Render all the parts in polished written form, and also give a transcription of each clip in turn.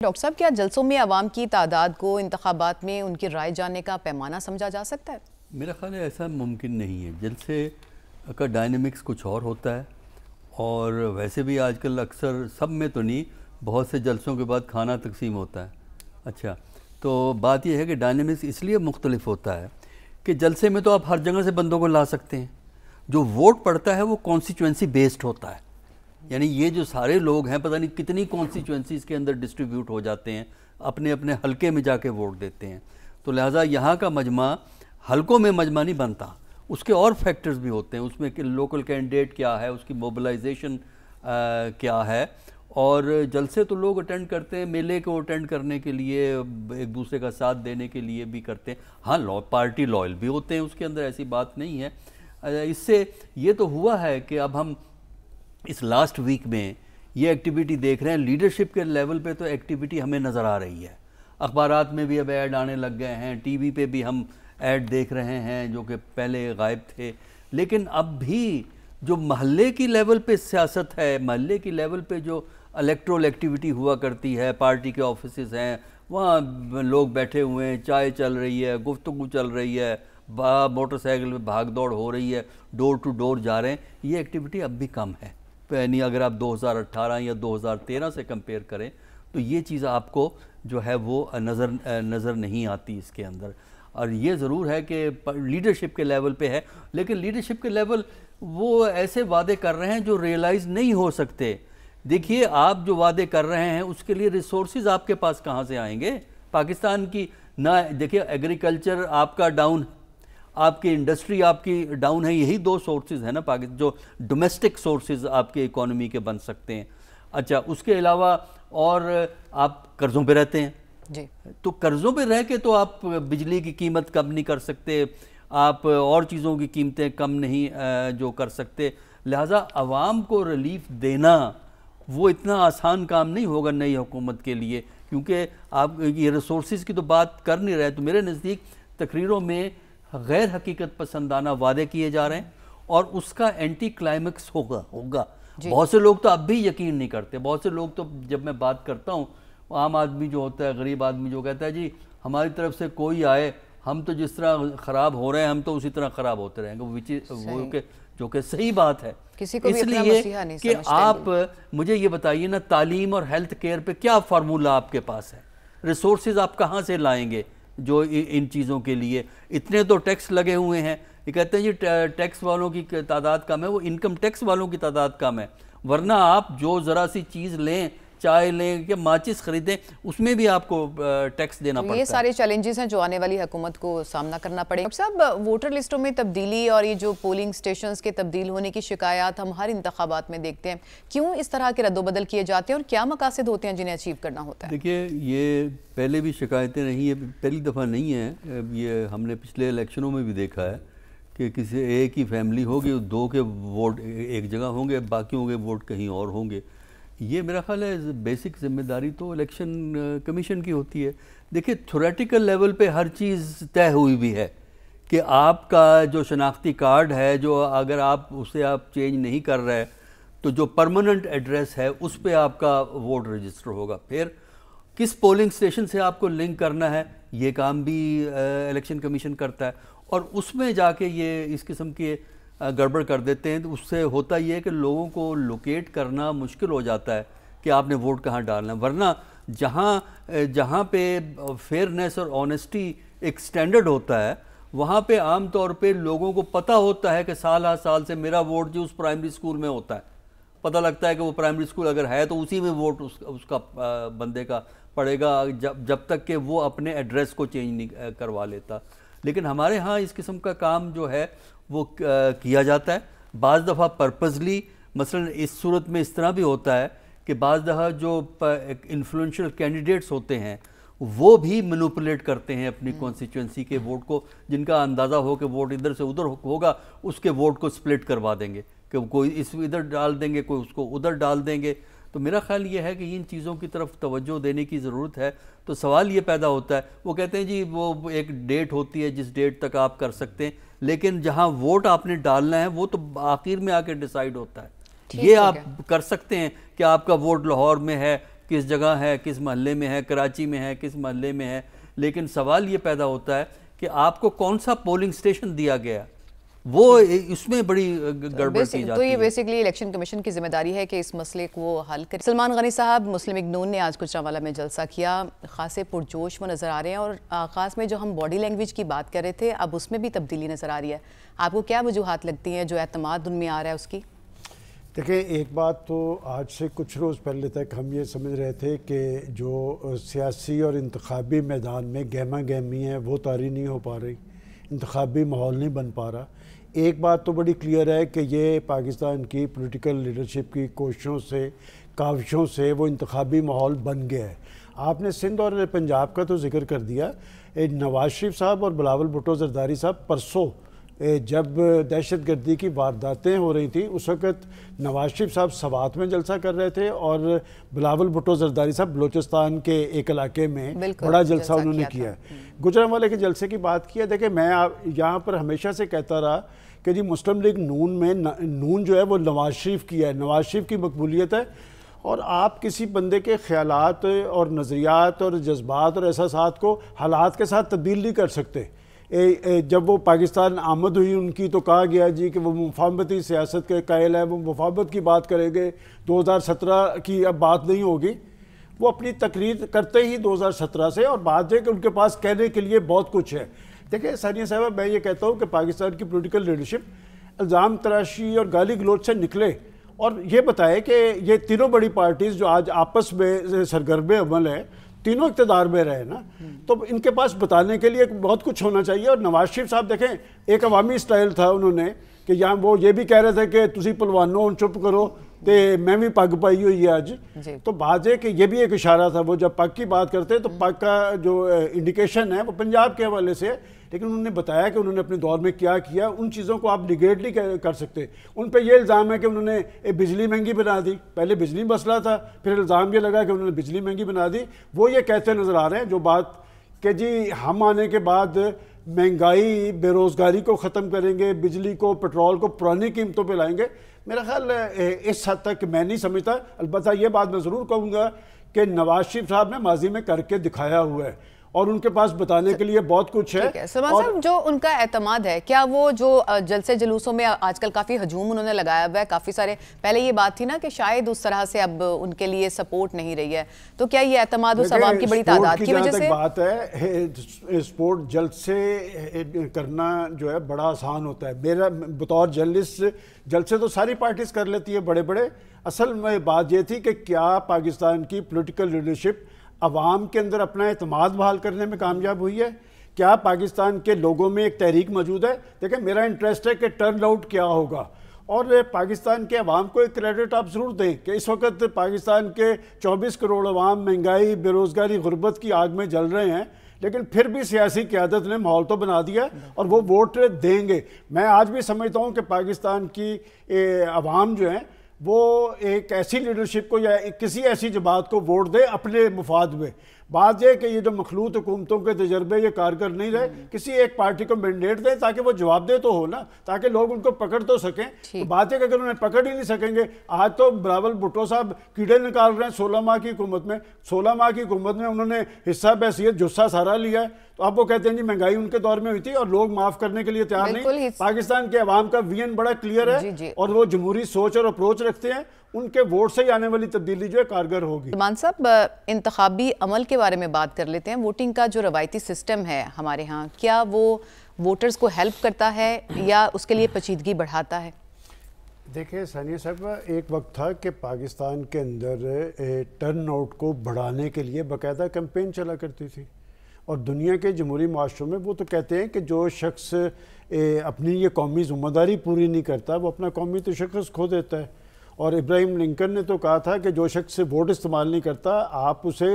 Doctor صاحب کیا جلسوں میں عوام کی تعداد کو انتخابات میں ان کی رائے جاننے کا پیمانہ سمجھا جا سکتا ہے؟ میرا خیال ہے ایسا ممکن نہیں ہے. جلسے کا ڈائنامکس کچھ اور ہوتا ہے، اور ویسے بھی آج کل اکثر سب میں تو نہیں، بہت سے جلسوں کے بعد کھانا تقسیم ہوتا ہے. اچھا، تو بات یہ ہے کہ ڈائنامکس اس لیے مختلف ہوتا ہے کہ جلسے میں تو آپ ہر جگہ سے بندوں کو لا سکتے ہیں. جو ووٹ پڑتا ہے وہ کانسٹیچوئنسی بیسڈ ہوتا ہے، یعنی یہ جو سارے لوگ ہیں پتہ نہیں کتنی کانسٹیچوئنسیز کے اندر ڈسٹریبیوٹ ہو جاتے ہیں، اپنے اپنے حلقے میں جا کے ووٹ دیتے ہیں. تو لہٰذا یہاں کا مجمع حلقوں میں مجمع نہیں بنتا، اس کے اور فیکٹرز بھی ہوتے ہیں. اس میں کہ لوکل کینڈیڈیٹ کیا ہے، اس کی موبلائزیشن کیا ہے. اور جلسے تو لوگ اٹینڈ کرتے ہیں میلے کو اٹینڈ کرنے کے لیے، ایک دوسرے کا ساتھ دینے کے لیے بھی کرتے ہیں. ہاں پارٹی لائل بھی ہوتے ہیں، اس کے اندر ایسی بات نہیں ہے. اس سے یہ تو ہوا ہے کہ اب ہم اس لاسٹ ویک میں یہ ایکٹیویٹی دیکھ رہے ہیں. لیڈرشپ کے لیول پہ تو ایکٹیویٹی ہمیں نظر آ رہی ہے. اخبارات میں بھی اب ایڈ آنے لگ گئے ہیں، ٹی وی پہ بھی ہم ایڈ دیکھ رہے ہیں جو کہ پہلے غائب تھے. لیکن اب بھی جو محلے کی لیول پہ سیاست ہے، محلے کی لیول پہ جو الیکٹرول ایکٹیویٹی ہوا کرتی ہے، پارٹی کے آفیسز ہیں، وہاں لوگ بیٹھے ہوئے ہیں، چائے چل رہی ہے، گفتگو چل رہی ہے، موٹر سائیکل میں بھاگ دوڑ ہو رہی ہے، ڈور ٹو ڈور جا رہے ہیں. یہ ایکٹیویٹی اب بھی کم ہے. یعنی اگر آپ 2018 یا 2013 سے کمپیئر کریں تو یہ چیز آپ کو جو ہے وہ نظر نہیں آتی اس کے اندر. اور یہ ضرور ہے کہ لیڈرشپ کے لیول پہ ہے، لیکن لیڈرشپ کے لیول وہ ایسے وعدے کر رہے ہیں جو ریئلائز نہیں ہو سکتے. دیکھیے آپ جو وعدے کر رہے ہیں اس کے لیے ریسورسز آپ کے پاس کہاں سے آئیں گے؟ پاکستان کی نہ دیکھیے ایگریکلچر آپ کا ڈاؤن، آپ کی انڈسٹری آپ کی ڈاؤن ہے. یہی دو سورسز ہیں نا جو ڈومیسٹک سورسز آپ کے اکانومی کے بن سکتے ہیں. اچھا، اس کے علاوہ اور آپ قرضوں پہ رہتے ہیں جی، تو قرضوں پہ رہ کے تو آپ بجلی کی قیمت کم نہیں کر سکتے، آپ اور چیزوں کی قیمتیں کم نہیں جو کر سکتے. لہٰذا عوام کو ریلیف دینا وہ اتنا آسان کام نہیں ہوگا نئی حکومت کے لیے، کیونکہ آپ یہ ریسورسز کی تو بات کر نہیں رہے. تو میرے نزدیک تقریروں میں غیر حقیقت پسندانہ وعدے کیے جا رہے ہیں، اور اس کا اینٹی کلائمیکس ہوگا. بہت سے لوگ تو اب بھی یقین نہیں کرتے. بہت سے لوگ تو جب میں بات کرتا ہوں، عام آدمی جو ہوتا ہے، غریب آدمی جو کہتا ہے جی ہماری طرف سے کوئی آئے، ہم تو جس طرح خراب ہو رہے ہیں ہم تو اسی طرح خراب ہوتے رہیں گے، جو کہ صحیح بات ہے. کسی کو بھی اس لیے کہ آپ مجھے یہ بتائیے نا، تعلیم اور ہیلتھ کیئر پہ کیا فارمولہ آپ کے پاس ہے؟ ریسورسز آپ کہاں سے لائیں گے جو ان چیزوں کے لیے؟ اتنے تو ٹیکس لگے ہوئے ہیں. یہ کہتے ہیں جی ٹیکس والوں کی تعداد کم ہے، وہ انکم ٹیکس والوں کی تعداد کم ہے. ورنہ آپ جو ذرا سی چیز لیں، چائے لیں یا ماچس خریدیں، اس میں بھی آپ کو ٹیکس دینا پڑتا ہے. یہ سارے چیلنجز ہیں جو آنے والی حکومت کو سامنا کرنا پڑے گا. ڈاکٹر صاحب، ووٹر لسٹوں میں تبدیلی اور یہ جو پولنگ سٹیشنز کے تبدیل ہونے کی شکایات ہم ہر انتخابات میں دیکھتے ہیں، کیوں اس طرح کے رد و بدل کیے جاتے ہیں اور کیا مقاصد ہوتے ہیں جنہیں اچیو کرنا ہوتا ہے؟ دیکھیے یہ پہلے بھی شکایتیں رہی ہیں، پہلی دفعہ نہیں ہیں. یہ ہم نے پچھلے الیکشنوں میں بھی دیکھا ہے کہ کسی ایک ہی فیملی ہوگی، دو کے ووٹ ایک جگہ ہوں گے، باقیوں کے ووٹ کہیں اور ہوں گے. یہ میرا خیال ہے بیسک ذمہ داری تو الیکشن کمیشن کی ہوتی ہے. دیکھیے تھیوریٹیکل لیول پہ ہر چیز طے ہوئی بھی ہے کہ آپ کا جو شناختی کارڈ ہے، جو اگر اسے آپ چینج نہیں کر رہے تو جو پرماننٹ ایڈریس ہے اس پہ آپ کا ووٹ رجسٹر ہوگا. پھر کس پولنگ سٹیشن سے آپ کو لنک کرنا ہے یہ کام بھی الیکشن کمیشن کرتا ہے، اور اس میں جا کے یہ اس قسم کے گڑبڑ کر دیتے ہیں. تو اس سے ہوتا یہ ہے کہ لوگوں کو لوکیٹ کرنا مشکل ہو جاتا ہے کہ آپ نے ووٹ کہاں ڈالنا ہے. ورنہ جہاں پہ فیئرنیس اور آنیسٹی ایک سٹینڈرڈ ہوتا ہے، وہاں پہ عام طور پہ لوگوں کو پتہ ہوتا ہے کہ سال ہر سال سے میرا ووٹ جو اس پرائمری اسکول میں ہوتا ہے، پتہ لگتا ہے کہ وہ پرائمری اسکول اگر ہے تو اسی میں ووٹ اس کا بندے کا پڑے گا، جب تک کہ وہ اپنے ایڈریس کو چینج نہیں کروا لیتا. لیکن ہمارے ہاں اس قسم کا کام جو ہے وہ کیا جاتا ہے بعض دفعہ پرپزلی. مثلا اس صورت میں اس طرح بھی ہوتا ہے کہ بعض دفعہ جو انفلوئنشل کینڈیڈیٹس ہوتے ہیں وہ بھی مینوپولیٹ کرتے ہیں اپنی کانسٹیچوئنسی کے ووٹ کو، جن کا اندازہ ہو کہ ووٹ ادھر سے ادھر ہوگا، اس کے ووٹ کو سپلٹ کروا دیں گے کہ کوئی اس ادھر ڈال دیں گے، کوئی اس کو ادھر ڈال دیں گے. تو میرا خیال یہ ہے کہ ان چیزوں کی طرف توجہ دینے کی ضرورت ہے. تو سوال یہ پیدا ہوتا ہے، وہ کہتے ہیں جی وہ ایک ڈیٹ ہوتی ہے جس ڈیٹ تک آپ کر سکتے ہیں، لیکن جہاں ووٹ آپ نے ڈالنا ہے وہ تو آخر میں آ کے ڈیسائیڈ ہوتا ہے. یہ آپ کر سکتے ہیں کہ آپ کا ووٹ لاہور میں ہے کس جگہ ہے، کس محلے میں ہے، کراچی میں ہے، کس محلے میں ہے، لیکن سوال یہ پیدا ہوتا ہے کہ آپ کو کون سا پولنگ سٹیشن دیا گیا، وہ اس میں بڑی گڑبڑ کی جاتی ہے۔ تو یہ بیسیکلی الیکشن کمیشن کی ذمہ داری ہے کہ اس مسئلے کو حل کرے۔ سلمان غنی صاحب، مسلم لیگ نون نے آج گوجرانوالہ میں جلسہ کیا، خاصے پرجوش وہ نظر آ رہے ہیں، اور آغاز میں جو ہم باڈی لینگویج کی بات کر رہے تھے اب اس میں بھی تبدیلی نظر آ رہی ہے۔ آپ کو کیا وجوہات لگتی ہیں جو اعتماد ان میں آ رہا ہے اس کی؟ دیکھیں، ایک بات تو آج سے کچھ روز پہلے تک ہم یہ سمجھ رہے تھے کہ جو سیاسی اور انتخابی میدان میں گہما گہمی ہے وہ طاری نہیں ہو پا رہی، انتخابی ماحول نہیں بن پا رہا۔ ایک بات تو بڑی کلیئر ہے کہ یہ پاکستان کی پولیٹیکل لیڈرشپ کی کوششوں سے، کاوشوں سے وہ انتخابی ماحول بن گیا ہے۔ آپ نے سندھ اور پنجاب کا تو ذکر کر دیا۔ نواز شریف صاحب اور بلاول بھٹو زرداری صاحب پرسوں جب دہشت گردی کی وارداتیں ہو رہی تھیں اس وقت نواز شریف صاحب سوات میں جلسہ کر رہے تھے اور بلاول بھٹو زرداری صاحب بلوچستان کے ایک علاقے میں بڑا جلسہ انہوں نے کیا ہے۔ گوجرانوالے کے جلسے کی بات کی ہے۔ دیکھیں، میں یہاں پر ہمیشہ سے کہتا رہا کہ جی مسلم لیگ نون میں نون جو ہے وہ نواز شریف کی ہے، نواز شریف کی مقبولیت ہے، اور آپ کسی بندے کے خیالات اور نظریات اور جذبات اور احساسات کو حالات کے ساتھ تبدیل نہیں کر سکتے۔ جب وہ پاکستان آمد ہوئی ان کی تو کہا گیا جی کہ وہ مفاہمتی سیاست کے قائل ہے، وہ مفاہمت کی بات کریں گے، 2017 کی اب بات نہیں ہوگی۔ وہ اپنی تقریر کرتے ہی 2017 سے، اور بات ہے کہ ان کے پاس کہنے کے لیے بہت کچھ ہے۔ دیکھیں ثانیہ صاحبہ، میں یہ کہتا ہوں کہ پاکستان کی پولیٹیکل لیڈرشپ الزام تراشی اور گالی گلوچ سے نکلے اور یہ بتائے کہ یہ تینوں بڑی پارٹیز جو آج آپس میں سرگرم عمل ہے، تینوں اقتدار میں رہے نا، تو ان کے پاس بتانے کے لیے بہت کچھ ہونا چاہیے۔ اور نواز شریف صاحب دیکھیں، ایک عوامی سٹائل تھا انہوں نے کہ یہاں وہ یہ بھی کہہ رہے تھے کہ تسی پلوانوں چپ کرو تے میں بھی پگ پائی ہوئی ہے آج، تو بات ہے کہ یہ بھی ایک اشارہ تھا۔ وہ جب پگ کی بات کرتے تو پگ کا جو انڈیکیشن ہے وہ پنجاب کے حوالے سے ہے، لیکن انہوں نے بتایا کہ انہوں نے اپنے دور میں کیا کیا۔ ان چیزوں کو آپ نگیٹ نہیں کر سکتے۔ ان پہ یہ الزام ہے کہ انہوں نے بجلی مہنگی بنا دی، پہلے بجلی مسئلہ تھا، پھر الزام یہ لگا کہ انہوں نے بجلی مہنگی بنا دی۔ وہ یہ کہتے نظر آ رہے ہیں جو بات کہ جی ہم آنے کے بعد مہنگائی بے روزگاری کو ختم کریں گے، بجلی کو پٹرول کو پرانی قیمتوں پہ لائیں گے، میرا خیال اس حد تک میں نہیں سمجھتا۔ البتہ یہ بات میں ضرور کہوں گا کہ نواز شریف صاحب نے ماضی میں کر کے دکھایا ہوا ہے اور ان کے پاس بتانے کے لیے بہت کچھ ہے۔ سلمان صاحب، جو ان کا اعتماد ہے، کیا وہ جو جلسے جلوسوں میں آج کل کافی ہجوم انہوں نے لگایا ہوا ہے، کافی سارے، پہلے یہ بات تھی نا کہ شاید اس طرح سے اب ان کے لیے سپورٹ نہیں رہی ہے، تو کیا یہ اعتماد اس عوام کی بڑی تعداد کی وجہ سے؟ بات ہے سپورٹ جلسے کرنا جو ہے بڑا آسان ہوتا ہے۔ میرا بطور جرنلسٹ جلسے تو ساری پارٹیز کر لیتی ہے بڑے بڑے، اصل میں بات یہ تھی کہ کیا پاکستان کی پولیٹیکل لیڈرشپ عوام کے اندر اپنا اعتماد بحال کرنے میں کامیاب ہوئی ہے؟ کیا پاکستان کے لوگوں میں ایک تحریک موجود ہے؟ دیکھیں، میرا انٹرسٹ ہے کہ ٹرن آؤٹ کیا ہوگا، اور پاکستان کے عوام کو ایک کریڈٹ آپ ضرور دیں کہ اس وقت پاکستان کے 24 کروڑ عوام مہنگائی، بے روزگاری، غربت کی آگ میں جل رہے ہیں، لیکن پھر بھی سیاسی قیادت نے ماحول تو بنا دیا اور وہ ووٹ دیں گے۔ میں آج بھی سمجھتا ہوں کہ پاکستان کی عوام جو ہیں وہ ایک ایسی لیڈرشپ کو یا کسی ایسی جماعت کو ووٹ دے اپنے مفاد میں۔ بات یہ کہ یہ جو مخلوط حکومتوں کے تجربے یہ کارگر نہیں رہے، کسی ایک پارٹی کو مینڈیٹ دیں تاکہ وہ جواب دے تو ہو نا، تاکہ لوگ ان کو پکڑ تو سکیں۔ تو بات ہے کہ اگر انہیں پکڑ ہی نہیں سکیں گے، آج تو بلاول بھٹو صاحب کیڑے نکال رہے ہیں 16 ماہ کی حکومت میں، 16 ماہ کی حکومت میں انہوں نے حصہ بحیثیت جسہ سارا لیا ہے، تو اب وہ کہتے ہیں جی مہنگائی ان کے دور میں ہوئی تھی اور لوگ معاف کرنے کے لیے تیار نہیں۔ پاکستان کے عوام کا ویژن بڑا کلیئر ہے اور وہ جمہوری سوچ اور اپروچ رکھتے ہیں، ان کے ووٹ سے ہی آنے والی تبدیلی جو ہے کارگر ہوگی۔ سلمان صاحب، انتخابی عمل کے بارے میں بات کر لیتے ہیں۔ ووٹنگ کا جو روایتی سسٹم ہے ہمارے ہاں، کیا وہ ووٹرز کو ہیلپ کرتا ہے یا اس کے لیے پیچیدگی بڑھاتا ہے؟ دیکھیں ثانیہ صاحب، ایک وقت تھا کہ پاکستان کے اندر ٹرن آؤٹ کو بڑھانے کے لیے باقاعدہ کیمپین چلا کرتی تھی، اور دنیا کے جمہوری معاشروں میں وہ تو کہتے ہیں کہ جو شخص اپنی یہ قومی ذمہ داری پوری نہیں کرتا وہ اپنا قومی تشخص کھو دیتا ہے، اور ابراہیم لنکن نے تو کہا تھا کہ جو شخص ووٹ استعمال نہیں کرتا آپ اسے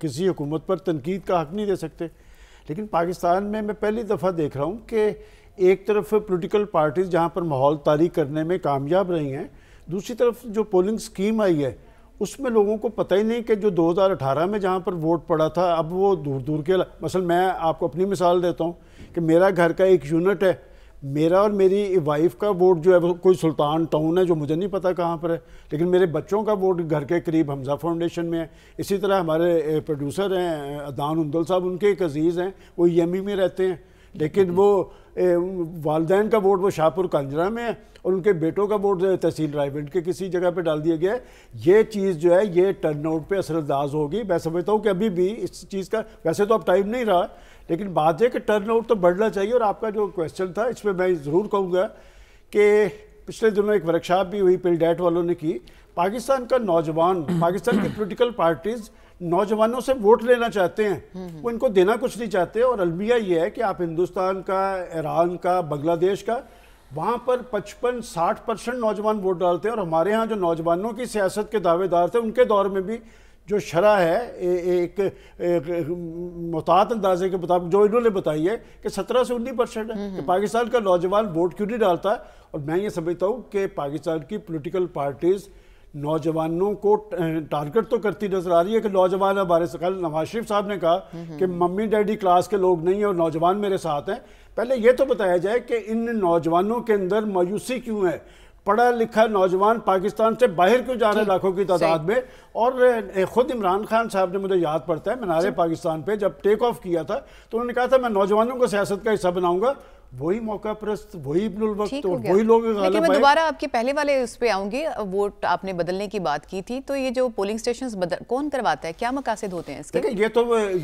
کسی حکومت پر تنقید کا حق نہیں دے سکتے۔ لیکن پاکستان میں پہلی دفعہ دیکھ رہا ہوں کہ ایک طرف پولیٹیکل پارٹیز جہاں پر ماحول طاری کرنے میں کامیاب رہی ہیں، دوسری طرف جو پولنگ سکیم آئی ہے اس میں لوگوں کو پتہ ہی نہیں کہ جو 2018 میں جہاں پر ووٹ پڑا تھا اب وہ دور دور کے، مثلا میں آپ کو اپنی مثال دیتا ہوں کہ میرا گھر کا ایک یونٹ ہے، میرا اور میری وائف کا ووٹ جو ہے وہ کوئی سلطان ٹاؤن ہے جو مجھے نہیں پتا کہاں پر ہے، لیکن میرے بچوں کا ووٹ گھر کے قریب حمزہ فاؤنڈیشن میں ہے. اسی طرح ہمارے پروڈیوسر ہیں عدنان اندل صاحب، ان کے ایک عزیز ہیں وہ EME میں رہتے ہیں، لیکن وہ والدین کا ووٹ وہ شاہپور کانجرا میں ہے اور ان کے بیٹوں کا ووٹ تحصیل رائے گنج کے کسی جگہ پہ ڈال دیا گیا ہے. یہ چیز جو ہے یہ ٹرن آؤٹ پہ اثر انداز ہوگی. میں سمجھتا ہوں کہ ابھی بھی اس چیز کا ویسے تو اب ٹائم نہیں رہا، لیکن بات یہ کہ ٹرن آؤٹ تو بڑھنا چاہیے. اور آپ کا جو کویسچن تھا اس پہ میں ضرور کہوں گا کہ پچھلے دنوں ایک ورکشاپ بھی ہوئی پلڈیٹ والوں نے کی. پاکستان کا نوجوان، پاکستان کی پولیٹیکل پارٹیز نوجوانوں سے ووٹ لینا چاہتے ہیں، وہ ان کو دینا کچھ نہیں چاہتے. اور المیہ یہ ہے کہ آپ ہندوستان کا، ایران کا، بنگلہ دیش کا، وہاں پر 55-60% نوجوان ووٹ ڈالتے ہیں. اور ہمارے ہاں جو نوجوانوں کی سیاست کے دعوے دار تھے ان کے دور میں بھی جو شرح ہے ایک محتاط اندازے کے مطابق جو انہوں نے بتائی ہے کہ 17 سے 19% ہے کہ پاکستان کا نوجوان ووٹ کیوں نہیں ڈالتا. اور میں یہ سمجھتا ہوں کہ پاکستان کی پولیٹیکل پارٹیز نوجوانوں کو ٹارگٹ تو کرتی نظر آ رہی ہے کہ نوجوان ہمارے سے. کل نواز شریف صاحب نے کہا کہ ممی ڈیڈی کلاس کے لوگ نہیں ہیں اور نوجوان میرے ساتھ ہیں. پہلے یہ تو بتایا جائے کہ ان نوجوانوں کے اندر مایوسی کیوں ہے. پڑھا لکھا نوجوان پاکستان سے باہر کیوں جا رہے ہیں لاکھوں کی تعداد میں. اور خود عمران خان صاحب نے مجھے یاد پڑتا ہے مینار پاکستان پہ جب ٹیک آف کیا تھا تو انہوں نے کہا تھا میں نوجوانوں کو سیاست کا حصہ بناؤں گا. وہی موقع پرست، وہی ابن الوقت اور وہی لوگ غالب آئے. لیکن میں دوبارہ آپ کے پہلے والے اس پہ آؤں گی. ووٹ آپ نے بدلنے کی بات کی تھی، تو یہ جو پولنگ سٹیشنز کون کرواتا ہے، کیا مقاصد ہوتے ہیں اس کے؟ دیکھیں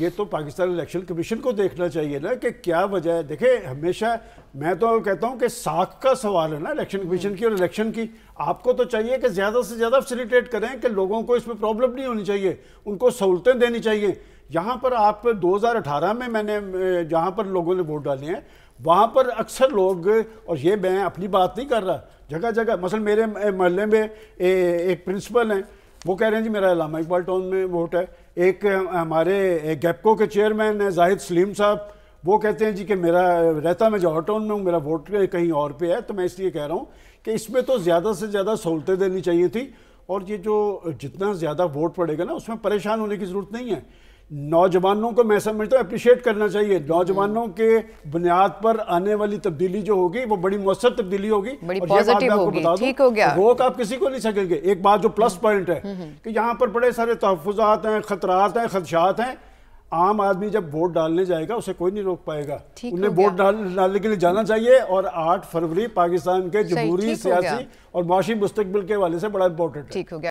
یہ تو پاکستان الیکشن کمیشن کو دیکھنا چاہیے نا کہ کیا وجہ ہے. دیکھیں ہمیشہ میں تو کہتا ہوں کہ ساکھ کا سوال ہے نا الیکشن کمیشن کی اور الیکشن کی. آپ کو تو چاہیے کہ زیادہ سے زیادہ فیسیلیٹیٹ کریں کہ لوگوں کو اس میں پرابلم نہیں ہونی چاہیے، ان کو سہولتیں دینی چاہیے. یہاں پر آپ 2018 میں نے جہاں پر لوگوں نے ووٹ ڈالے ہیں وہاں پر اکثر لوگ، اور یہ میں اپنی بات نہیں کر رہا، جگہ جگہ مثلا میرے محلے میں ایک پرنسپل ہیں وہ کہہ رہے ہیں جی میرا علامہ اقبال ٹاؤن میں ووٹ ہے. ایک ہمارے گیپکو کے چیئرمین ہیں زاہد سلیم صاحب، وہ کہتے ہیں جی کہ میرا رہتا میں جوہر ٹاؤن میں ہوں، میرا ووٹ کہیں اور پہ ہے. تو میں اس لیے کہہ رہا ہوں کہ اس میں تو زیادہ سے زیادہ سہولتیں دینی چاہیے تھی. اور یہ جو جتنا زیادہ ووٹ پڑے گا نا اس میں پریشان ہونے کی ضرورت نہیں ہے. نوجوانوں کو میں سمجھتا ہوں اپریشیٹ کرنا چاہیے. نوجوانوں کے بنیاد پر آنے والی تبدیلی جو ہوگی وہ بڑی مؤثر تبدیلی ہوگی، بڑی پازیٹیو ہوگی. ٹھیک ہو گیا، روک آپ کسی کو نہیں سکیں گے. ایک بات جو پلس پوائنٹ ہے کہ یہاں پر بڑے سارے تحفظات ہیں، خطرات ہیں، خدشات ہیں. عام آدمی جب ووٹ ڈالنے جائے گا اسے کوئی نہیں روک پائے گا. انہیں ووٹ ڈالنے کے لیے جانا چاہیے. اور 8 فروری پاکستان کے جمہوری، سیاسی اور معاشی مستقبل کے حوالے سے بڑا امپورٹنٹ ہے.